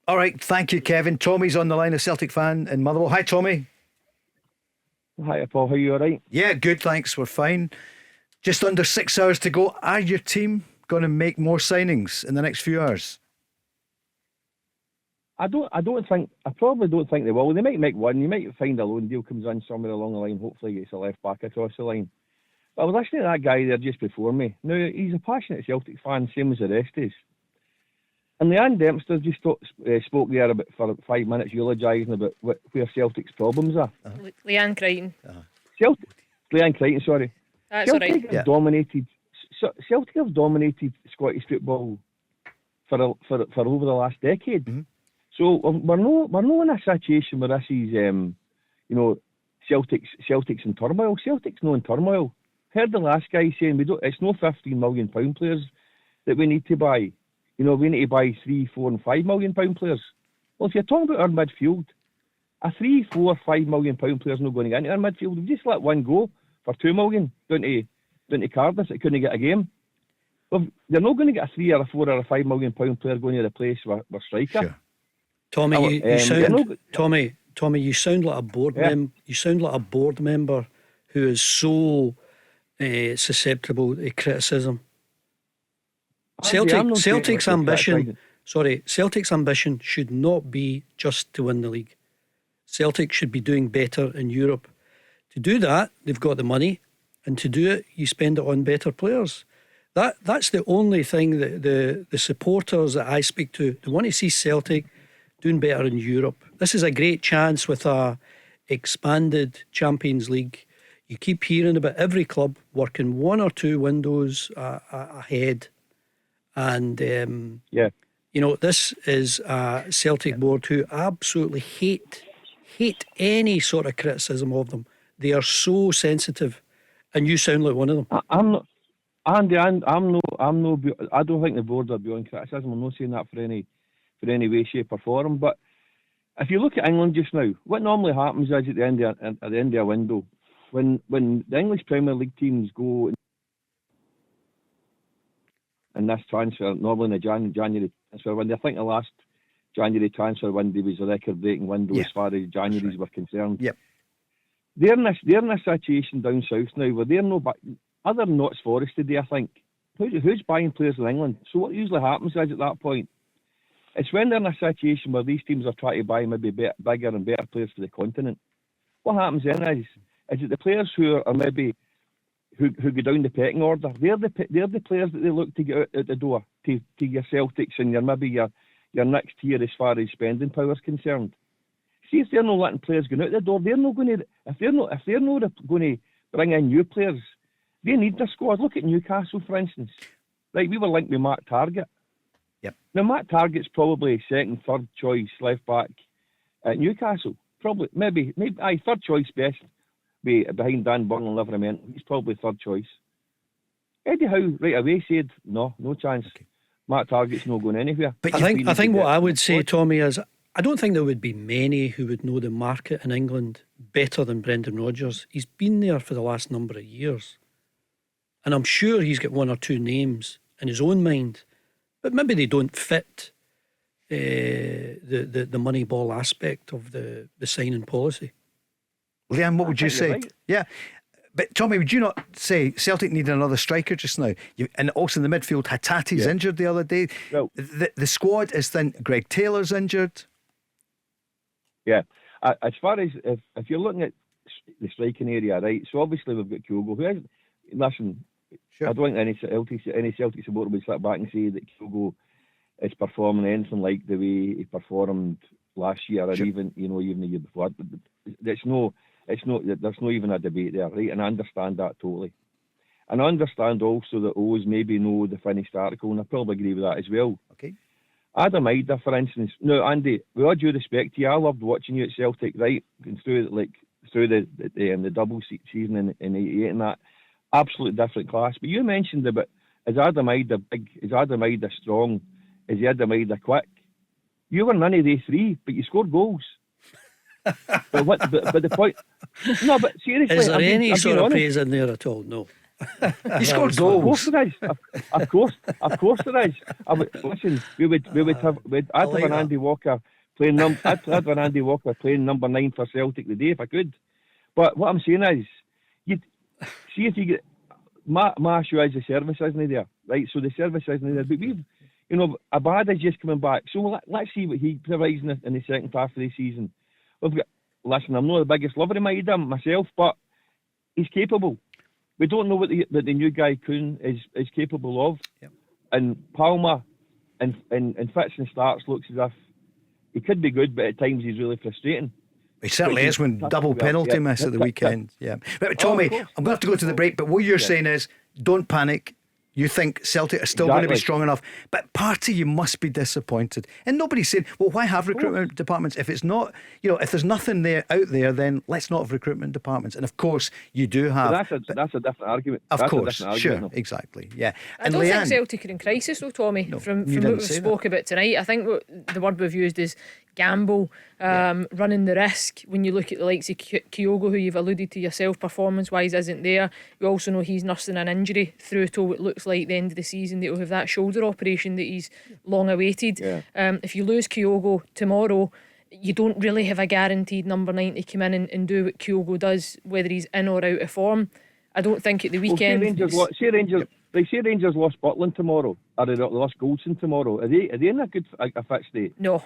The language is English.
All right, thank you, Kevin. Tommy's on the line, a Celtic fan in Motherwell. Hi, Tommy. Hi, Paul. How are you? All right? Yeah, good, thanks. We're fine. Just under 6 hours to go. Are your team going to make more signings in the next few hours? I probably don't think they will. They might make one. You might find a loan deal comes in somewhere along the line. Hopefully, gets a left back across the line. But I was listening to that guy there just before me. Now he's a passionate Celtic fan, same as the rest is. And Leanne Dempster just spoke there about for 5 minutes, eulogising about where Celtic's problems are. Leanne Crichton. Leanne Crichton, sorry. That's Celtic all right. have dominated. Celtic have dominated Scottish football for over the last decade. Mm-hmm. So we're no in a situation where this is Celtic's in turmoil. Celtic's no in turmoil. Heard the last guy saying it's no £15 million players that we need to buy. We need to buy £3, £4 and £5 million players. Well, if you're talking about our midfield, a £3, £4, £5 million player is not going to get into our midfield. We've just let one go for £2 million down to Cardiff that couldn't get a game. Well, they're not going to get a £3 or a £4 or a £5 million player going to replace our striker. Sure. Tommy, Tommy, you sound like a board member. You sound like a board member who is so susceptible to criticism. Celtic's ambition should not be just to win the league. Celtic should be doing better in Europe. To do that, they've got the money, and to do it, you spend it on better players. That's the only thing that the supporters that I speak to, they want to see Celtic doing better in Europe. This is a great chance with a expanded Champions League. You keep hearing about every club working one or two windows ahead. And, this is a Celtic board who absolutely hate any sort of criticism of them. They are so sensitive, and you sound like one of them. I'm not, Andy. I'm no. I don't think the board are beyond criticism. I'm not saying that for any way, shape, or form. But if you look at England just now, what normally happens is at the end of a window, when the English Premier League teams go in this transfer, normally in the January transfer window, I think the last January transfer window was a record-breaking window as far as Januaries were concerned. Yep. They're in a situation down south now where they're no other than Notts Forest today, I think. Who's buying players in England? So what usually happens is at that point, it's when they're in a situation where these teams are trying to buy maybe bigger and better players for the continent. What happens then is that the players who are maybe who go down the pecking order, they're the players that they look to get out the door to your Celtics and your next tier as far as spending power is concerned. See, if they're not letting players go out the door, they're not going to. If they're not going to bring in new players, they need their squad. Look at Newcastle, for instance. Right, we were linked with Matt Targett. Yep. Now Matt Targett's probably second, third choice left back at Newcastle. Probably, maybe, third choice best. Behind Dan Burn and Livermore, he's probably third choice. Eddie Howe right away said no chance. Okay. Matt Targett's not going anywhere. But I think what I would say, Tommy, is I don't think there would be many who would know the market in England better than Brendan Rodgers. He's been there for the last number of years, and I'm sure he's got one or two names in his own mind, but maybe they don't fit the money ball aspect of the signing policy. Leanne, what would you say? Right. Yeah. But Tommy, would you not say Celtic needed another striker just now? And also in the midfield, Hatati's injured the other day. Well, the squad is thin. Greg Taylor's injured. Yeah. As far as if you're looking at the striking area, right? So obviously we've got Kyogo. Listen, sure. I don't think any Celtic supporter would sit back and say that Kyogo is performing anything like the way he performed last year, or even the year before. There's no even a debate there, right? And I understand that totally. And I understand also that O's maybe know the finished article, and I probably agree with that as well. Okay. Adam Ida, for instance. Now, Andy, with all due respect to you, I loved watching you at Celtic, right? And through the double season in '88 and that, absolute different class. But you mentioned about is Adam Ida big? Is Adam Ida strong? Is Adam Ida quick? You were none of these three, but you scored goals. But the point? No, but seriously, is there any sort of praise in there at all? No. He scored Of course goals. there is. Of course there is. Listen, we'd have I'd like have an that. Andy Walker playing I'd have an Andy Walker playing number 9 for Celtic today if I could. But what I'm saying is, you see if you get my issue is the service isn't there, right? So the service isn't there, but we've, Abad is just coming back. So let's see what he provides in the second half of the season. We've got, listen, I'm not the biggest lover of Maida myself, but he's capable. We don't know what the new guy Kuhn is capable of. Yep. And Palmer and fits and starts looks as if he could be good, but at times he's really frustrating. He certainly is when double penalty miss at the weekend. Yeah. But Tommy, of course. I'm going to have to go to the break, but what you're saying is don't panic. You think Celtic are still going to be Exactly. strong enough. But part of you must be disappointed. And nobody's saying, well, why have recruitment departments? If it's not, if there's nothing there out there, then let's not have recruitment departments. And of course, you do have. That's a different argument. Of That's course, a different sure, argument, exactly. Yeah. I And don't think Leanne, Celtic are in crisis though, Tommy. From you what didn't we've say spoke about tonight, I think what the word we've used is gamble, running the risk. When you look at the likes of Kyogo, who you've alluded to yourself, performance-wise isn't there. We also know he's nursing an injury through till what looks like the end of the season. That he'll have that shoulder operation that he's long awaited. Yeah. If you lose Kyogo tomorrow, you don't really have a guaranteed number 9 to come in and do what Kyogo does, whether he's in or out of form. I don't think at the Well, weekend. they say Rangers lost Butland tomorrow, or they lost Goldson tomorrow. Are they in a good a fit state? No.